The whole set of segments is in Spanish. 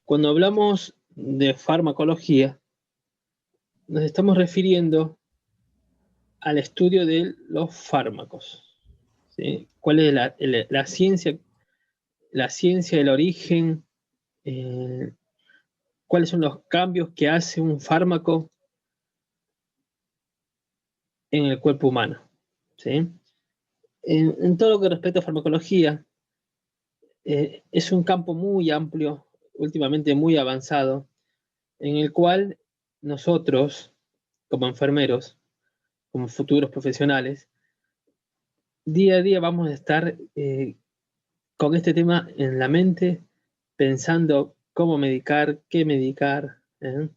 Cuando hablamos de farmacología, nos estamos refiriendo al estudio de los fármacos, ¿sí? ¿Cuál es la ciencia, el origen? ¿Cuáles son los cambios que hace un fármaco en el cuerpo humano? ¿Sí? En todo lo que respecta a farmacología, es un campo muy amplio, últimamente muy avanzado, en el cual nosotros, como enfermeros, como futuros profesionales, día a día vamos a estar con este tema en la mente, pensando cómo medicar, ¿eh?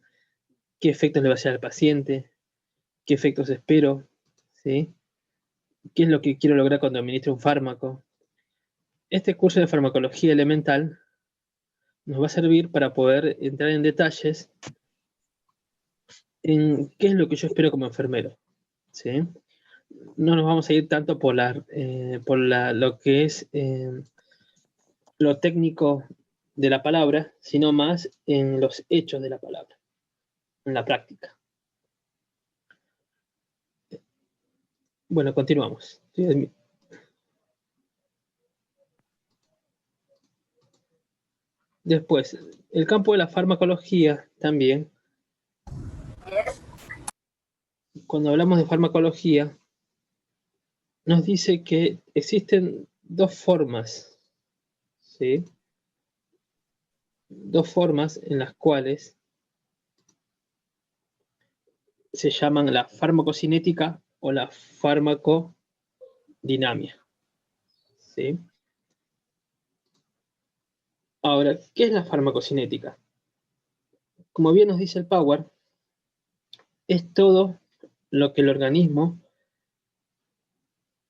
Qué efectos le va a hacer al paciente, qué efectos espero, ¿sí? ¿Qué es lo que quiero lograr cuando administro un fármaco? Este curso de farmacología elemental nos va a servir para poder entrar en detalles en qué es lo que yo espero como enfermero, ¿sí? No nos vamos a ir tanto por lo que es lo técnico de la palabra, sino más en los hechos de la palabra, en la práctica. Bueno, continuamos. Después, el campo de la farmacología también. Cuando hablamos de farmacología, nos dice que existen dos formas, ¿sí? Dos formas en las cuales se llaman la farmacocinética o la farmacodinamia, ¿sí? Ahora, ¿qué es la farmacocinética? Como bien nos dice el Power, es todo lo que el organismo,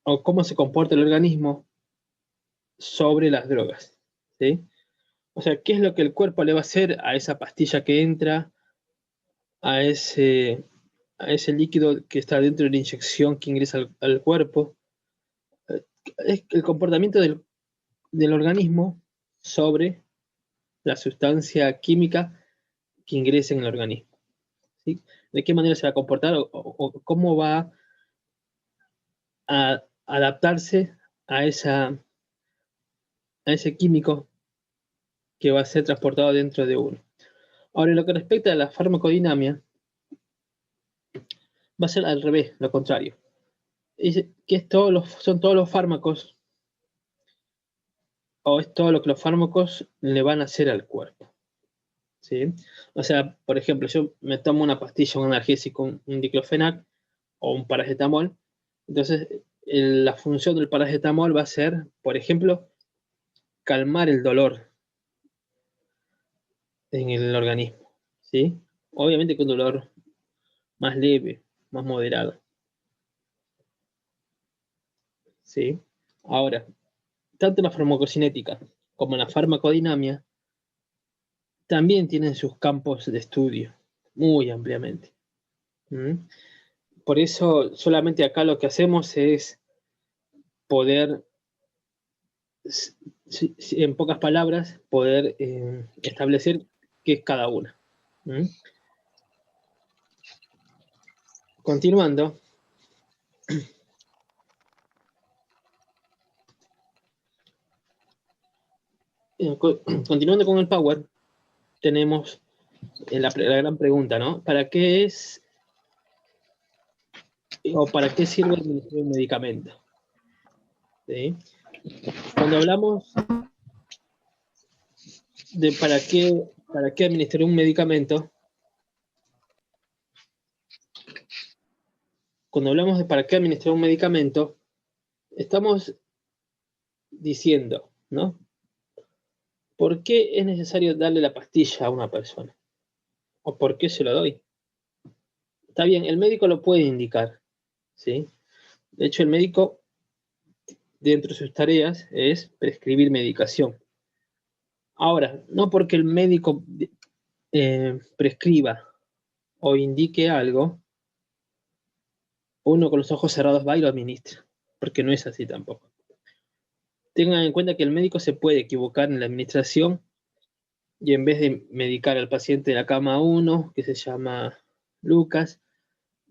o cómo se comporta el organismo sobre las drogas, ¿sí? O sea, ¿qué es lo que el cuerpo le va a hacer a esa pastilla que entra, a ese, a ese líquido que está dentro de la inyección que ingresa al cuerpo? Es el comportamiento del organismo sobre la sustancia química que ingresa en el organismo, ¿sí? ¿De qué manera se va a comportar o cómo va a adaptarse a ese químico que va a ser transportado dentro de uno? Ahora, en lo que respecta a la farmacodinamia, va a ser al revés, lo contrario. Dice que son todos los fármacos, o es todo lo que los fármacos le van a hacer al cuerpo, ¿sí? O sea, por ejemplo, yo me tomo una pastilla, un analgésico, un diclofenac o un paracetamol. Entonces, la función del paracetamol va a ser, por ejemplo, calmar el dolor en el organismo, ¿sí? Obviamente con un dolor más leve, más moderado, ¿sí? Ahora, tanto la farmacocinética como la farmacodinamia también tienen sus campos de estudio muy ampliamente. ¿Mm? Por eso solamente acá lo que hacemos es poder, en pocas palabras, poder establecer qué es cada una. ¿Mm? Continuando, continuando con el Power, tenemos la gran pregunta, ¿no? ¿Para qué es o para qué sirve administrar un medicamento? ¿Sí? Cuando hablamos de para qué administrar un medicamento, cuando hablamos de para qué administrar un medicamento, estamos diciendo, ¿no? ¿Por qué es necesario darle la pastilla a una persona? ¿O por qué se lo doy? Está bien, el médico lo puede indicar, ¿sí? De hecho, el médico, dentro de sus tareas, es prescribir medicación. Ahora, no porque el médico prescriba o indique algo, uno con los ojos cerrados va y lo administra, porque no es así tampoco. Tengan en cuenta que el médico se puede equivocar en la administración y en vez de medicar al paciente de la cama 1, que se llama Lucas,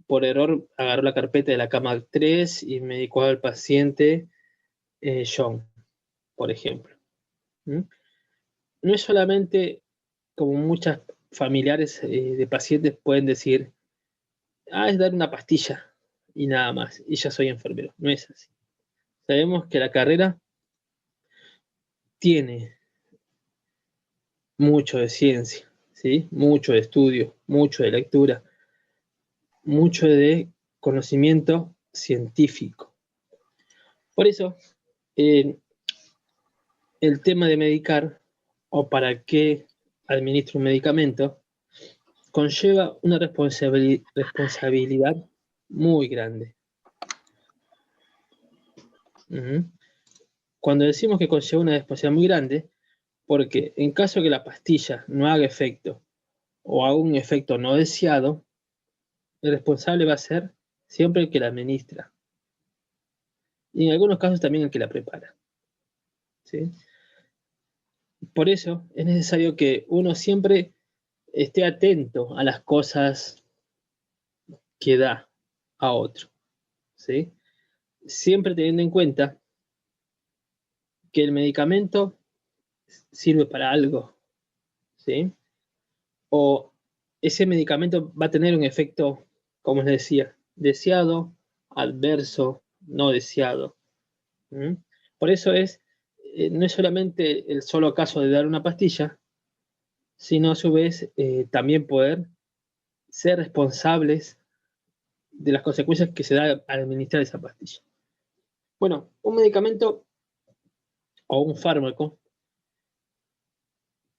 por error agarró la carpeta de la cama 3 y medicó al paciente John, por ejemplo. ¿Mm? No es solamente como muchas familiares de pacientes pueden decir, es dar una pastilla y nada más, y ya soy enfermero. No es así. Sabemos que la carrera tiene mucho de ciencia, ¿sí? Mucho de estudio, mucho de lectura, mucho de conocimiento científico. Por eso, el tema de medicar o para qué administro un medicamento conlleva una responsabilidad muy grande. Cuando decimos que conlleva una responsabilidad muy grande, porque en caso que la pastilla no haga efecto o haga un efecto no deseado, el responsable va a ser siempre el que la administra. Y en algunos casos también el que la prepara. ¿Sí? Por eso es necesario que uno siempre esté atento a las cosas que da a otro. ¿Sí? Siempre teniendo en cuenta que el medicamento sirve para algo. ¿Sí? O ese medicamento va a tener un efecto, como les decía, deseado, adverso, no deseado. Por eso no es solamente el solo caso de dar una pastilla, sino a su vez también poder ser responsables de las consecuencias que se da al administrar esa pastilla. Bueno, un medicamento o un fármaco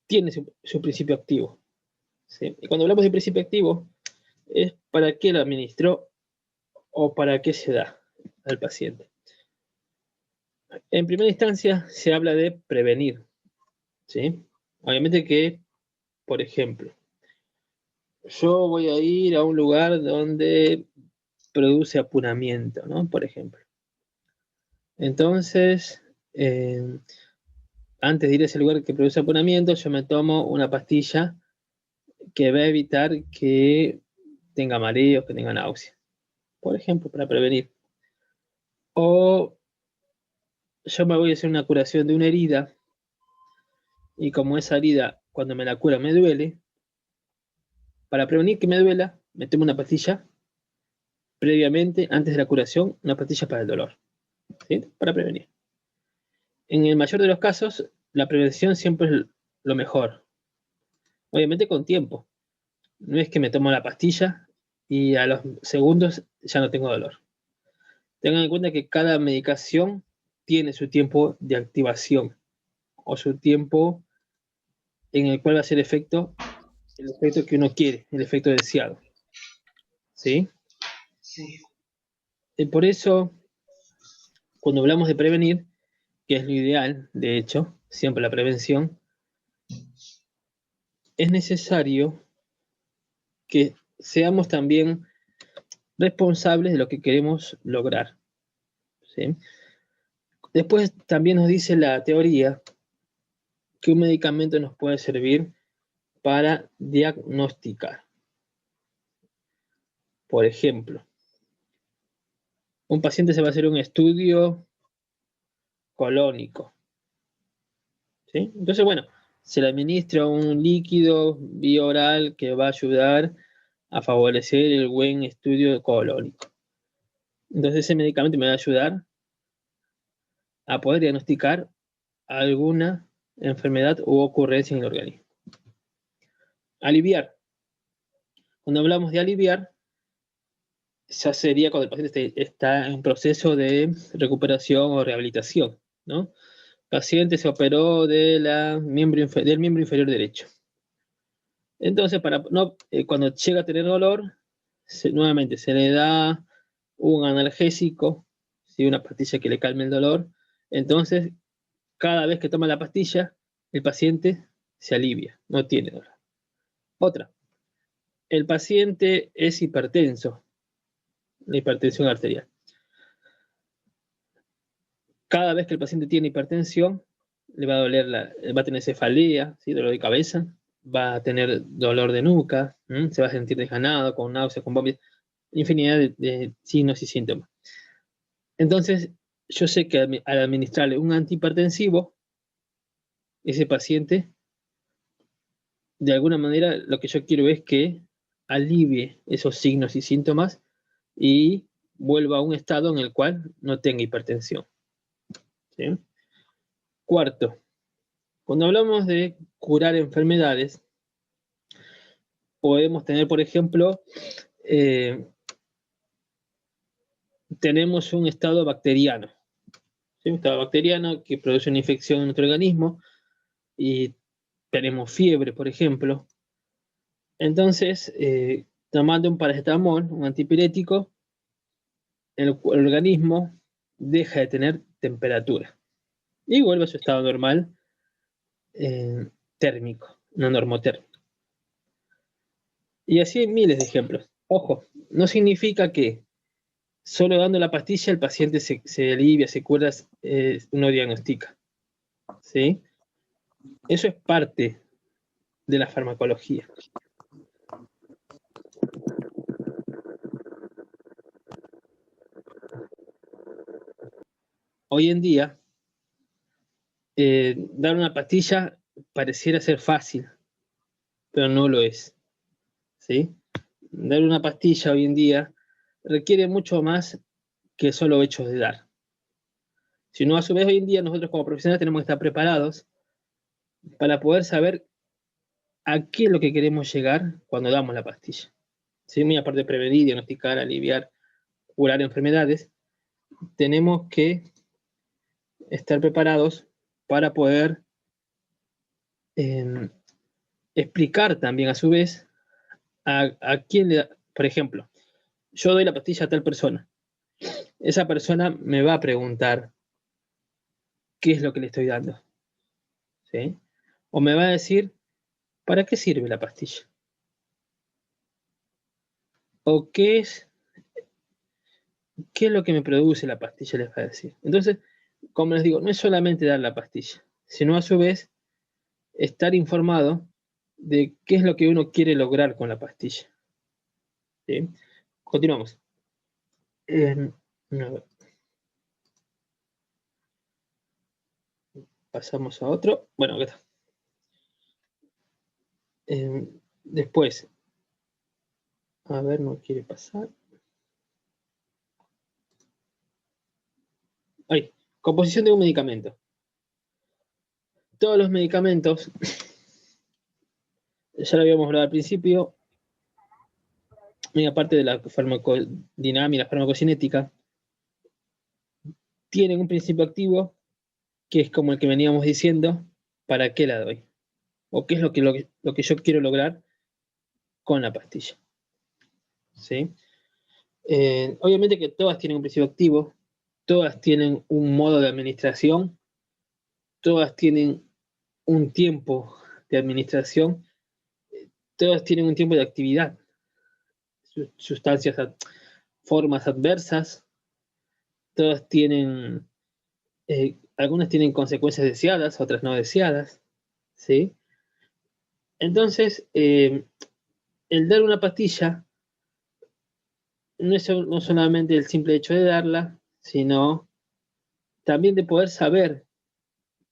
tiene su principio activo. ¿Sí? Y cuando hablamos de principio activo, es para qué lo administró o para qué se da al paciente. En primera instancia, se habla de prevenir. ¿Sí? Obviamente que, por ejemplo, yo voy a ir a un lugar donde produce apuramiento, ¿no? Por ejemplo. Entonces, antes de ir a ese lugar que produce apuramiento, yo me tomo una pastilla que va a evitar que tenga mareos, que tenga náuseas. Por ejemplo, para prevenir. O yo me voy a hacer una curación de una herida y como esa herida, cuando me la cura, me duele, para prevenir que me duela, me tomo una pastilla previamente, antes de la curación, una pastilla para el dolor. ¿Sí? Para prevenir. En el mayor de los casos, la prevención siempre es lo mejor. Obviamente con tiempo. No es que me tomo la pastilla y a los segundos ya no tengo dolor. Tengan en cuenta que cada medicación tiene su tiempo de activación o su tiempo en el cual va a hacer efecto el efecto que uno quiere, el efecto deseado. ¿Sí? Sí. Y por eso, cuando hablamos de prevenir, que es lo ideal, de hecho, siempre la prevención, es necesario que seamos también responsables de lo que queremos lograr. ¿Sí? Después también nos dice la teoría que un medicamento nos puede servir para diagnosticar. Por ejemplo, un paciente se va a hacer un estudio colónico. ¿Sí? Entonces, bueno, se le administra un líquido vía oral que va a ayudar a favorecer el buen estudio colónico. Entonces, ese medicamento me va a ayudar a poder diagnosticar alguna enfermedad u ocurrencia en el organismo. Aliviar. Cuando hablamos de aliviar, ya sería cuando el paciente está en proceso de recuperación o rehabilitación, ¿no? El paciente se operó del miembro inferior derecho. Entonces, cuando llega a tener dolor, nuevamente se le da un analgésico, ¿sí? Una pastilla que le calme el dolor. Entonces, cada vez que toma la pastilla, el paciente se alivia, no tiene dolor. Otra, el paciente es hipertenso, la hipertensión arterial. Cada vez que el paciente tiene hipertensión, le va a doler, va a tener cefalea, ¿sí? Dolor de cabeza, va a tener dolor de nuca, se va a sentir desganado, con náuseas, con vómitos, infinidad de signos y síntomas. Entonces, yo sé que al administrarle un antihipertensivo, ese paciente, de alguna manera, lo que yo quiero es que alivie esos signos y síntomas y vuelva a un estado en el cual no tenga hipertensión. ¿Sí? Cuarto, cuando hablamos de curar enfermedades, podemos tener, por ejemplo, tenemos un estado bacteriano, ¿sí? Un estado bacteriano que produce una infección en nuestro organismo y tenemos fiebre, por ejemplo. Entonces, tomando un paracetamol, un antipirético, el organismo deja de tener temperatura y vuelve a su estado normal térmico, no normotérmico. Y así hay miles de ejemplos. Ojo, no significa que solo dando la pastilla el paciente se alivia, se cura, uno diagnostica. ¿Sí? Eso es parte de la farmacología. Hoy en día, dar una pastilla pareciera ser fácil, pero no lo es. ¿Sí? Dar una pastilla hoy en día requiere mucho más que solo hechos de dar. Si no, a su vez, hoy en día nosotros como profesionales tenemos que estar preparados para poder saber a qué es lo que queremos llegar cuando damos la pastilla. ¿Sí? Muy aparte de prevenir, diagnosticar, aliviar, curar enfermedades, tenemos que estar preparados para poder explicar también a su vez a quién le da. Por ejemplo, yo doy la pastilla a tal persona. Esa persona me va a preguntar qué es lo que le estoy dando. ¿Sí? O me va a decir, ¿para qué sirve la pastilla? ¿O qué es lo que me produce la pastilla? Les va a decir. Entonces, como les digo, no es solamente dar la pastilla, sino a su vez estar informado de qué es lo que uno quiere lograr con la pastilla. ¿Sí? Continuamos. A ver. Pasamos a otro. Bueno, acá está. Después, a ver, no quiere pasar. Ahí, composición de un medicamento. Todos los medicamentos, ya lo habíamos hablado al principio, y aparte de la farmacodinámica, la farmacocinética, tienen un principio activo que es como el que veníamos diciendo, ¿para qué la doy? O qué es lo que yo quiero lograr con la pastilla. ¿Sí? Obviamente que todas tienen un principio activo, todas tienen un modo de administración, todas tienen un tiempo de administración, todas tienen un tiempo de actividad, sustancias, formas adversas, todas tienen, algunas tienen consecuencias deseadas, otras no deseadas, ¿sí? Entonces, el dar una pastilla no es no solamente el simple hecho de darla, sino también de poder saber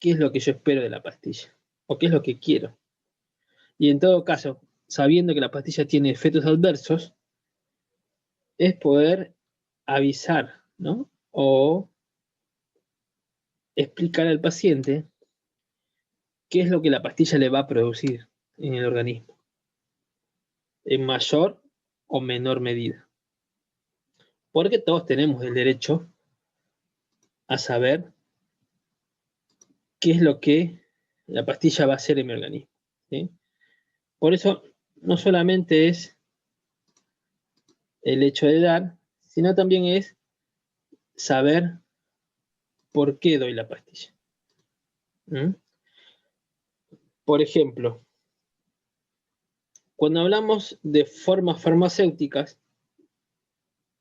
qué es lo que yo espero de la pastilla o qué es lo que quiero. Y en todo caso, sabiendo que la pastilla tiene efectos adversos, es poder avisar, ¿no? O explicar al paciente qué es lo que la pastilla le va a producir en el organismo, en mayor o menor medida. Porque todos tenemos el derecho a saber qué es lo que la pastilla va a hacer en mi organismo. ¿Sí? Por eso, no solamente es el hecho de dar, sino también es saber por qué doy la pastilla. ¿Mm? Por ejemplo, cuando hablamos de formas farmacéuticas,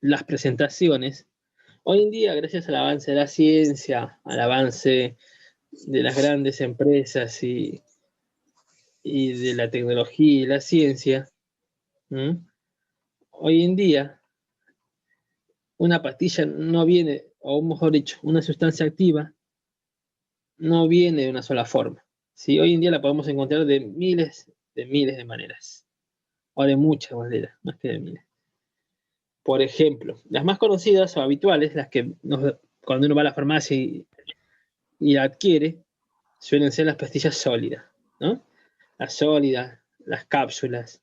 las presentaciones, hoy en día, gracias al avance de la ciencia, al avance de las grandes empresas y de la tecnología y la ciencia, ¿m? Hoy en día una pastilla no viene, o mejor dicho, una sustancia activa no viene de una sola forma. ¿Sí? Hoy en día la podemos encontrar de miles de maneras, o de muchas maneras, más que de miles. Por ejemplo, las más conocidas o habituales, las que cuando uno va a la farmacia y la adquiere, suelen ser las pastillas sólidas, ¿no? Las sólidas, las cápsulas,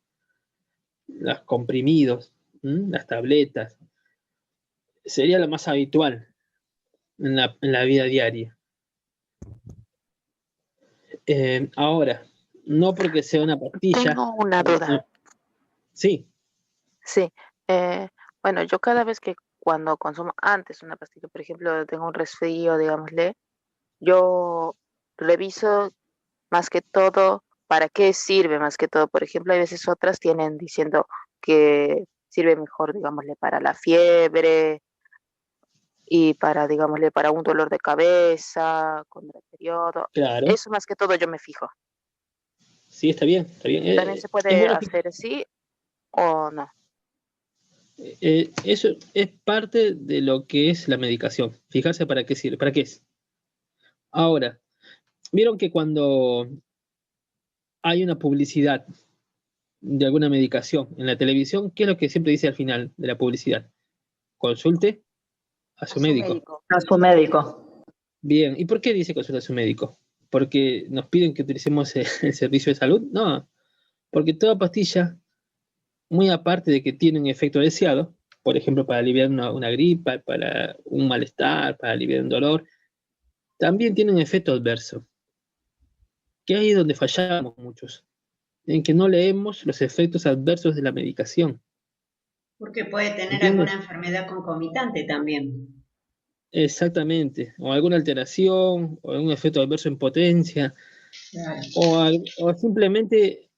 los comprimidos, las tabletas. Sería lo más habitual en la vida diaria. Ahora, no porque sea una pastilla. Tengo una duda. Sí. Sí. Bueno, yo cada vez que cuando consumo antes una pastilla, por ejemplo, tengo un resfrío, digámosle, yo reviso más que todo para qué sirve más que todo. Por ejemplo, hay veces otras tienen diciendo que sirve mejor, digámosle, para la fiebre y para, digámosle, para un dolor de cabeza, contra el periodo. Claro, Eso más que todo yo me fijo. sí, está bien, está bien. ¿También se Es puede bueno, hacer así o no? eso es parte de lo que es la medicación. Fijarse para qué sirve, para qué es. Ahora, vieron que cuando hay una publicidad de alguna medicación en la televisión, ¿qué es lo que siempre dice al final de la publicidad? Consulte a A su su médico. médico. A su médico. Bien, ¿y por qué dice consulte a su médico? ¿Porque nos piden que utilicemos el servicio de salud? No, porque toda pastilla, muy aparte de que tiene un efecto deseado, por ejemplo, para aliviar una gripa, para un malestar, para aliviar un dolor, también tiene un efecto adverso, que es ahí donde fallamos muchos, en que no leemos los efectos adversos de la medicación. Porque puede tener ¿Entiendes? alguna enfermedad concomitante también. Exactamente, o alguna alteración, o un efecto adverso en potencia, Claro. o simplemente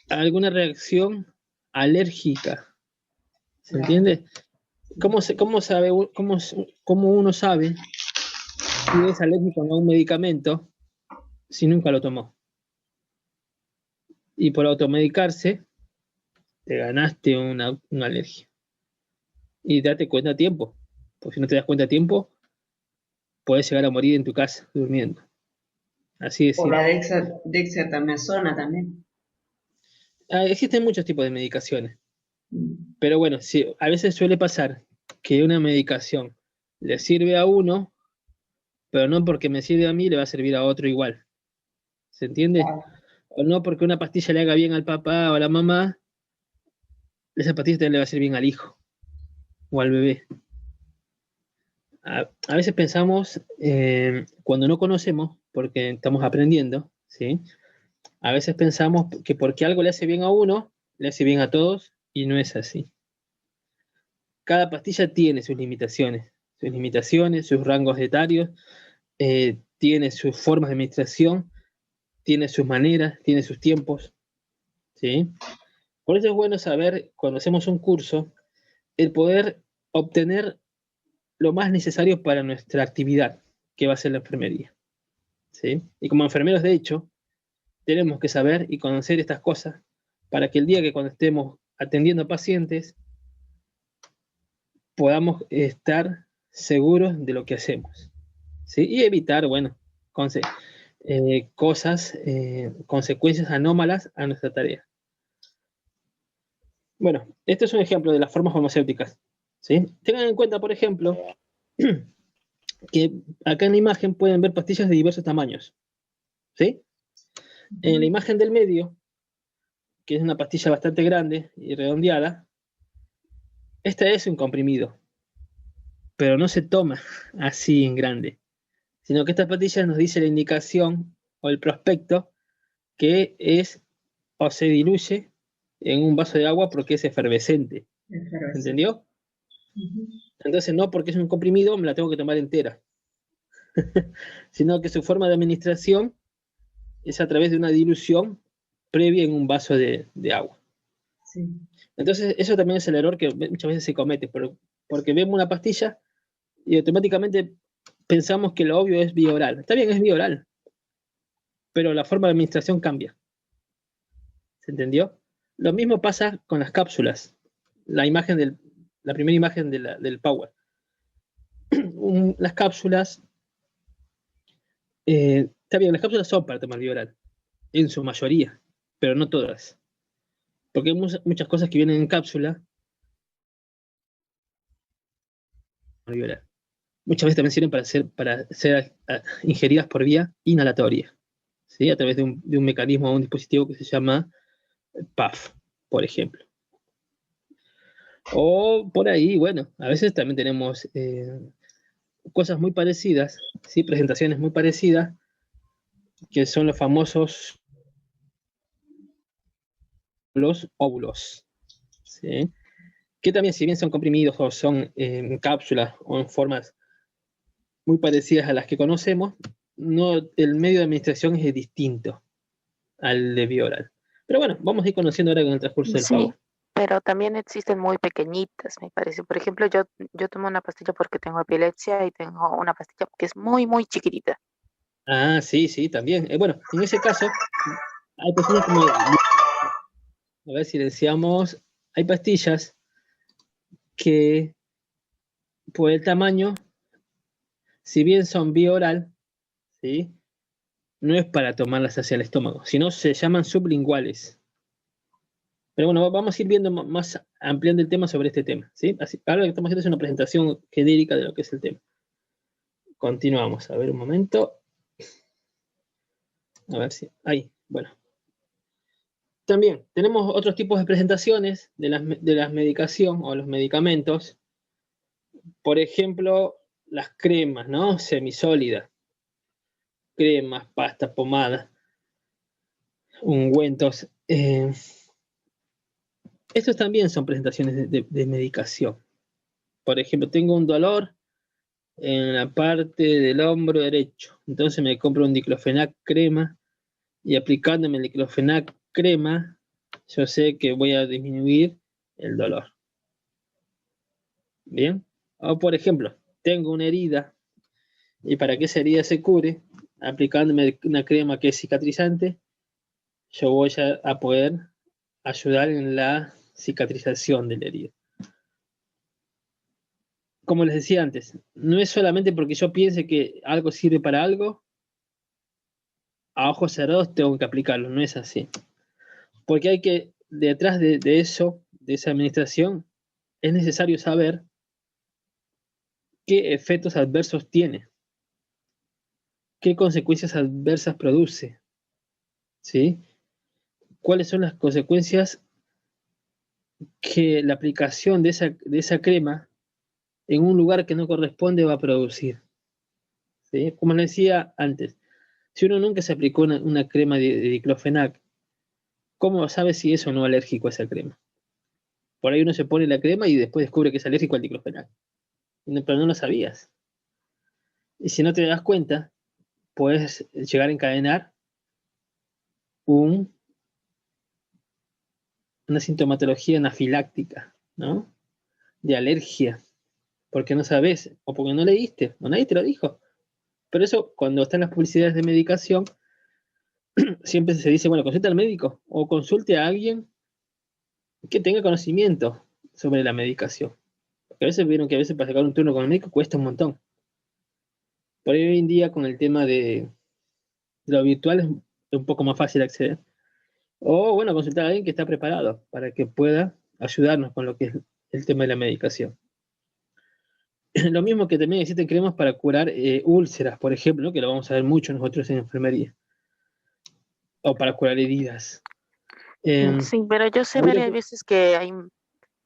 alguna reacción alérgica. ¿Se Claro. entiende? ¿Cómo uno sabe si es alérgico a un medicamento si nunca lo tomó? Y por automedicarse, te ganaste una alergia. Y date cuenta a tiempo, porque si no te das cuenta a tiempo, puedes llegar a morir en tu casa durmiendo. Así de O la simple. dexametasona también. Existen muchos tipos de medicaciones, Mm. pero bueno, sí, a veces suele pasar que una medicación le sirve a uno, pero no porque me sirve a mí le va a servir a otro igual. ¿Se entiende? Claro. O no porque una pastilla le haga bien al papá o a la mamá, esa pastilla también le va a hacer bien al hijo o al bebé. A veces pensamos, cuando no conocemos, porque estamos aprendiendo, ¿sí? A veces pensamos que porque algo le hace bien a uno, le hace bien a todos, y no es así. Cada pastilla tiene sus limitaciones, sus rangos etarios, tiene sus formas de administración, tiene sus maneras, tiene sus tiempos, ¿sí? Por eso es bueno saber, cuando hacemos un curso, el poder obtener lo más necesario para nuestra actividad, que va a ser la enfermería, ¿sí? Y como enfermeros, de hecho, tenemos que saber y conocer estas cosas para que el día que cuando estemos atendiendo pacientes podamos estar seguros de lo que hacemos, ¿sí? Y evitar, bueno, consecuencias anómalas a nuestra tarea. Bueno, este es un ejemplo de las formas farmacéuticas, ¿sí? Tengan en cuenta, por ejemplo, que acá en la imagen pueden ver pastillas de diversos tamaños, ¿sí? En la imagen del medio, que es una pastilla bastante grande y redondeada, esta es un comprimido, pero no se toma así en grande, sino que esta pastilla nos dice la indicación o el prospecto que es o se diluye en un vaso de agua porque es efervescente. ¿Entendió? Entonces no porque es un comprimido me la tengo que tomar entera, sino que su forma de administración es a través de una dilución previa en un vaso de agua. Sí. Entonces eso también es el error que muchas veces se comete, porque vemos una pastilla y automáticamente pensamos que lo obvio es vía oral. Está bien, es vía oral, pero la forma de administración cambia. ¿Se entendió? Lo mismo pasa con las cápsulas. La primera imagen del Power. Las cápsulas, está bien, las cápsulas son para tomar vía oral, en su mayoría, pero no todas. Porque hay muchas cosas que vienen en cápsula vía oral. Muchas veces también sirven para ser ingeridas por vía inhalatoria, ¿sí? A través de un mecanismo o un dispositivo que se llama PAF, por ejemplo. O por ahí, bueno, a veces también tenemos cosas muy parecidas, ¿sí? Presentaciones muy parecidas, que son los famosos los óvulos, ¿sí? Que también, si bien son comprimidos o son en cápsulas o en formas muy parecidas a las que conocemos, el medio de administración es distinto al de vía oral. Pero bueno, vamos a ir conociendo ahora con el transcurso del Sí, Power. pero también existen muy pequeñitas, me parece. Por ejemplo, yo tomo una pastilla porque tengo epilepsia y tengo una pastilla que es muy, muy chiquitita. Ah, sí, sí, también. Bueno, en ese caso, hay pastillas como, a ver si decíamos, hay pastillas que por el tamaño, si bien son vía oral, ¿sí? No es para tomarlas hacia el estómago, sino se llaman sublinguales. Pero bueno, vamos a ir viendo más, ampliando el tema sobre este tema, ¿sí? Así, ahora lo que estamos haciendo es una presentación genérica de lo que es el tema. Continuamos, a ver un momento. A ver si, ahí, bueno. También tenemos otros tipos de presentaciones de la medicación o los medicamentos. Por ejemplo, las cremas, ¿no? Semisólidas. Cremas, pastas, pomadas, ungüentos. Estos también son presentaciones de medicación. Por ejemplo, tengo un dolor en la parte del hombro derecho. Entonces me compro un diclofenac crema y aplicándome el diclofenac crema, yo sé que voy a disminuir el dolor. Bien. O por ejemplo, tengo una herida y para que esa herida se cure, aplicándome una crema que es cicatrizante, yo voy a poder ayudar en la cicatrización de la herida. Como les decía antes, no es solamente porque yo piense que algo sirve para algo, a ojos cerrados tengo que aplicarlo, no es así. Porque hay que, detrás de eso, de esa administración, es necesario saber qué efectos adversos tiene, qué consecuencias adversas produce, ¿sí? ¿Cuáles son las consecuencias que la aplicación de esa crema en un lugar que no corresponde va a producir? ¿Sí? Como les decía antes, si uno nunca se aplicó una crema de diclofenac, ¿cómo sabe si es o no alérgico a esa crema? Por ahí uno se pone la crema y después descubre que es alérgico al diclofenac. Pero no lo sabías. Y si no te das cuenta, puedes llegar a encadenar una sintomatología anafiláctica, ¿no? De alergia, porque no sabes, o porque no leíste, o nadie te lo dijo. Pero eso, cuando están las publicidades de medicación, siempre se dice, bueno, consulte al médico, o consulte a alguien que tenga conocimiento sobre la medicación. Porque a veces vieron que a veces para sacar un turno con el médico cuesta un montón. Por ahí hoy en día con el tema de lo virtual es un poco más fácil acceder. O bueno, consultar a alguien que está preparado para que pueda ayudarnos con lo que es el tema de la medicación. Lo mismo que también existen cremas para curar úlceras, por ejemplo, ¿no? Que lo vamos a ver mucho nosotros en enfermería. O para curar heridas. Sí, pero yo sé Ahorita varias veces que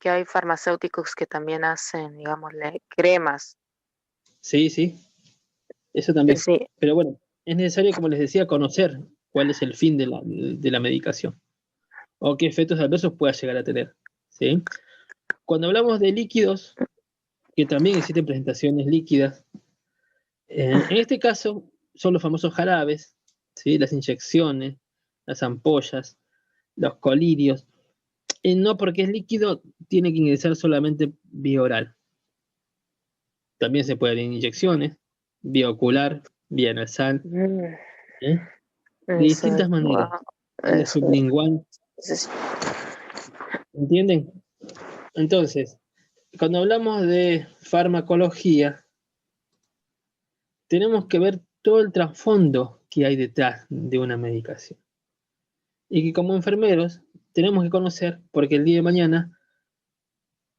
hay farmacéuticos que también hacen, digámosle, cremas. sí, sí, eso también. Sí, Pero bueno, es necesario, como les decía, conocer cuál es el fin de la medicación o qué efectos adversos pueda llegar a tener. ¿Sí? Cuando hablamos de líquidos, que también existen presentaciones líquidas, en este caso son los famosos jarabes, ¿sí? Las inyecciones, las ampollas, los colirios. Y no porque es líquido, tiene que ingresar solamente vía oral. También se puede dar en inyecciones, vía ocular, vía nasal, Mm, ¿eh? De distintas Exacto. maneras, Wow. vía Eso sublingual, es- ¿entienden? Entonces, cuando hablamos de farmacología, tenemos que ver todo el trasfondo que hay detrás de una medicación. Y que como enfermeros tenemos que conocer, porque el día de mañana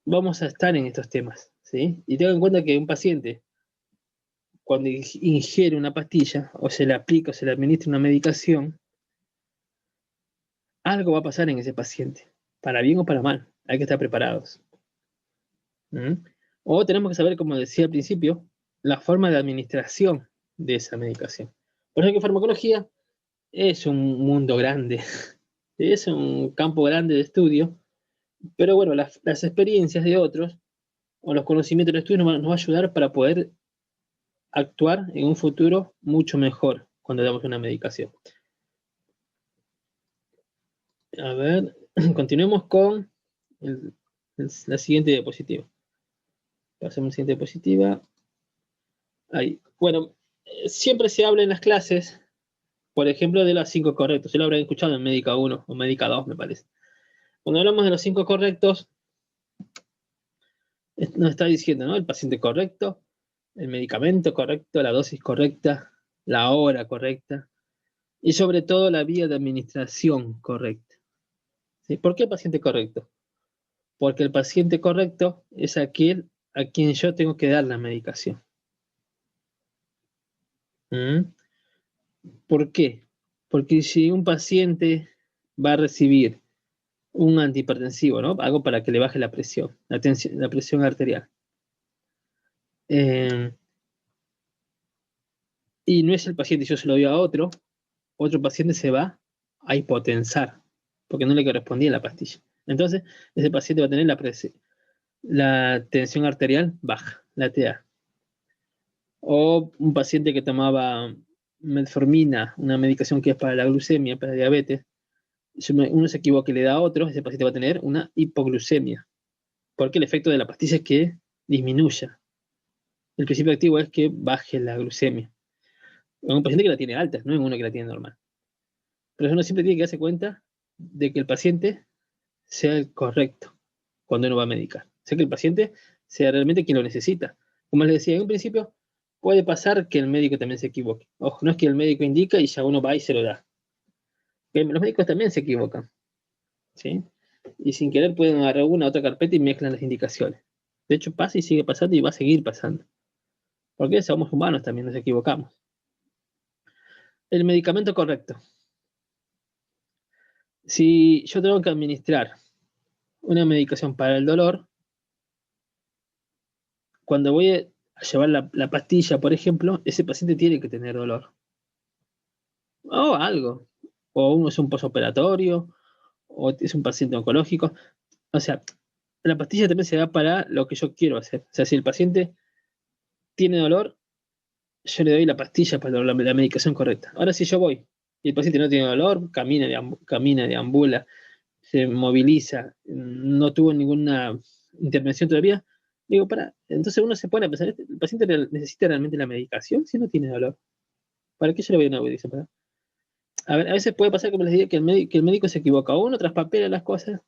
vamos a estar en estos temas, ¿sí? Y tengan en cuenta que un paciente, cuando ingiere una pastilla, o se le aplica o se le administra una medicación, algo va a pasar en ese paciente, para bien o para mal. Hay que estar preparados. ¿Mm? O tenemos que saber, como decía al principio, la forma de administración de esa medicación. Por eso que farmacología es un mundo grande, es un campo grande de estudio, pero bueno, las experiencias de otros o los conocimientos de estudio nos va a ayudar para poder actuar en un futuro mucho mejor cuando damos una medicación. A ver, continuemos con la siguiente diapositiva. Pasemos a la siguiente diapositiva. Ahí. Bueno, siempre se habla en las clases, por ejemplo, de los 5 correctos. Se lo habrán escuchado en Médica 1 o Médica 2, me parece. Cuando hablamos de los 5 correctos, nos está diciendo, ¿no? El paciente correcto, el medicamento correcto, la dosis correcta, la hora correcta y sobre todo la vía de administración correcta. ¿Sí? ¿Por qué el paciente correcto? Porque el paciente correcto es aquel a quien yo tengo que dar la medicación. ¿Mm? ¿Por qué? Porque si un paciente va a recibir un antihipertensivo, ¿no? Algo para que le baje la presión, la presión arterial. Eh, y no es el paciente, yo se lo doy a otro paciente se va a hipotensar, porque no le correspondía la pastilla. Entonces, ese paciente va a tener la tensión arterial baja, la TA. O un paciente que tomaba metformina, una medicación que es para la glucemia, para la diabetes, si uno se equivoca y le da a otro, ese paciente va a tener una hipoglucemia, porque el efecto de la pastilla es que disminuya. El principio activo es que baje la glucemia. En un paciente que la tiene alta, no en uno que la tiene normal. Pero uno siempre tiene que darse cuenta de que el paciente sea el correcto cuando uno va a medicar. O sea, que el paciente sea realmente quien lo necesita. Como les decía en un principio, puede pasar que el médico también se equivoque. Ojo, no es que el médico indica y ya uno va y se lo da. Los médicos también se equivocan, ¿sí? Y sin querer pueden agarrar una u otra carpeta y mezclan las indicaciones. De hecho, pasa y sigue pasando y va a seguir pasando. Porque somos humanos también, nos equivocamos. El medicamento correcto. Si yo tengo que administrar una medicación para el dolor, cuando voy a llevar la pastilla, por ejemplo, ese paciente tiene que tener dolor. O algo. O uno es un posoperatorio, o es un paciente oncológico. O sea, la pastilla también se da para lo que yo quiero hacer. O sea, si el paciente tiene dolor, yo le doy la pastilla para la medicación correcta. Ahora, si yo voy y el paciente no tiene dolor, camina, deambula, se moviliza, no tuvo ninguna intervención todavía, digo, entonces uno se pone a pensar, ¿el paciente necesita realmente la medicación si no tiene dolor? ¿Para qué yo le voy a una medicación? A ver, a veces puede pasar, como les digo, que el médico se equivoca, o uno traspapela las cosas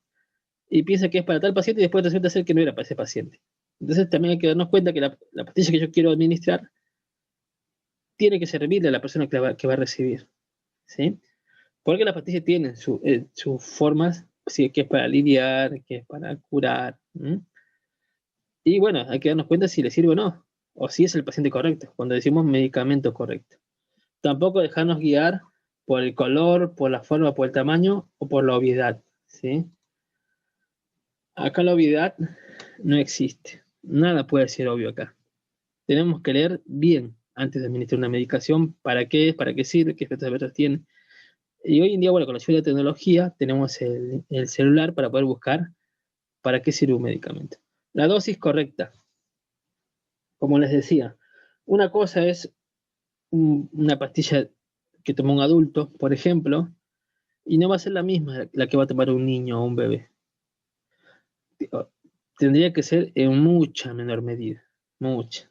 y piensa que es para tal paciente y después resulta ser que no era para ese paciente. Entonces también hay que darnos cuenta que la pastilla que yo quiero administrar tiene que servirle a la persona que va a recibir, ¿sí? Porque las pastillas tienen sus formas, sí, que es para aliviar, que es para curar. ¿M? Y bueno, hay que darnos cuenta si le sirve o no, o si es el paciente correcto, cuando decimos medicamento correcto. Tampoco dejarnos guiar por el color, por la forma, por el tamaño o por la obviedad, ¿sí? Acá la obviedad no existe. Nada puede ser obvio acá. Tenemos que leer bien antes de administrar una medicación, para qué es, para qué sirve, qué efectos adversos tiene. Y hoy en día, bueno, con la ayuda de la tecnología, tenemos el celular para poder buscar para qué sirve un medicamento. La dosis correcta, como les decía, una cosa es una pastilla que toma un adulto, por ejemplo, y no va a ser la misma la que va a tomar un niño o un bebé. Tendría que ser en mucha menor medida, mucha.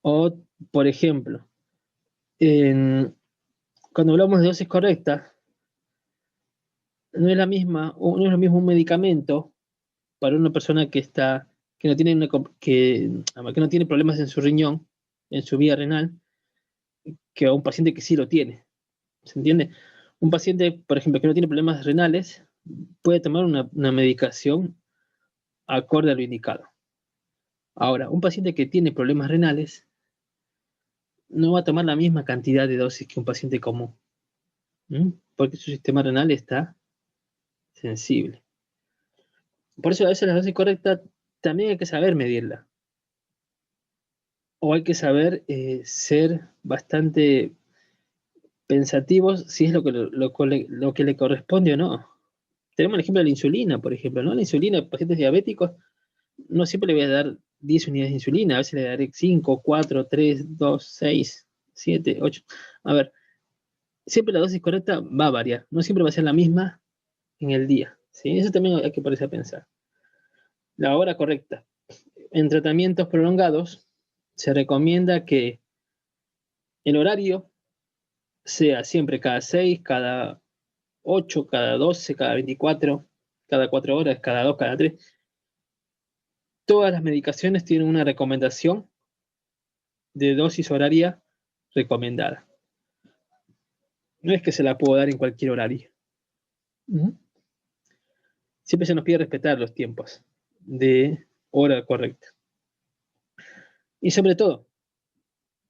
O, por ejemplo, cuando hablamos de dosis correcta, no es no es lo mismo un medicamento para una persona que no tiene que no tiene problemas en su riñón, en su vía renal, que a un paciente que sí lo tiene. ¿Se entiende? Un paciente, por ejemplo, que no tiene problemas renales, puede tomar una medicación acorde a lo indicado. Ahora, un paciente que tiene problemas renales no va a tomar la misma cantidad de dosis que un paciente común, porque su sistema renal está sensible. Por eso a veces la dosis correcta también hay que saber medirla. O hay que saber ser bastante pensativos si es lo que le corresponde o no. Tenemos el ejemplo de la insulina, por ejemplo, ¿no? La insulina a pacientes diabéticos no siempre le voy a dar 10 unidades de insulina, a veces le daré 5, 4, 3, 2, 6, 7, 8. A ver, siempre la dosis correcta va a variar, no siempre va a ser la misma en el día, ¿sí? Eso también hay que ponerse a pensar. La hora correcta. En tratamientos prolongados se recomienda que el horario sea siempre cada 6, cada 8, cada 12, cada 24, cada 4 horas, cada 2, cada 3. Todas las medicaciones tienen una recomendación de dosis horaria recomendada. No es que se la puedo dar en cualquier horario. Siempre se nos pide respetar los tiempos de hora correcta. Y sobre todo,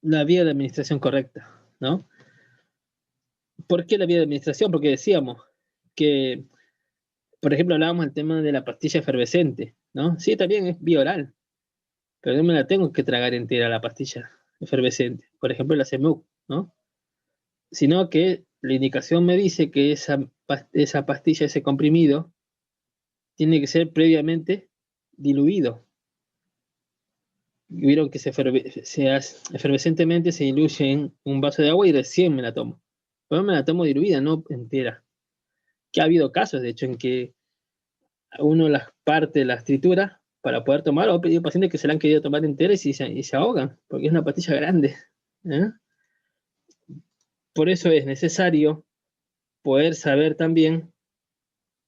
la vía de administración correcta, ¿no? ¿Por qué la vía de administración? Porque decíamos que, por ejemplo, hablábamos del tema de la pastilla efervescente, ¿no? Sí, también es vía oral, pero no me la tengo que tragar entera la pastilla efervescente. Por ejemplo, la CEMUC, ¿no? Sino que la indicación me dice que esa pastilla, ese comprimido, tiene que ser previamente diluido. Vieron que efervescentemente se diluye en un vaso de agua y recién me la tomo. Pero me la tomo diluida, no entera. Que ha habido casos, de hecho, en que uno las parte, las tritura para poder tomar, o he pedido pacientes que se la han querido tomar enteras y se ahogan, porque es una pastilla grande. ¿Eh? Por eso es necesario poder saber también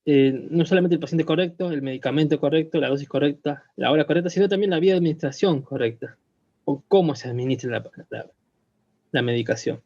no solamente el paciente correcto, el medicamento correcto, la dosis correcta, la hora correcta, sino también la vía de administración correcta, o cómo se administra la medicación.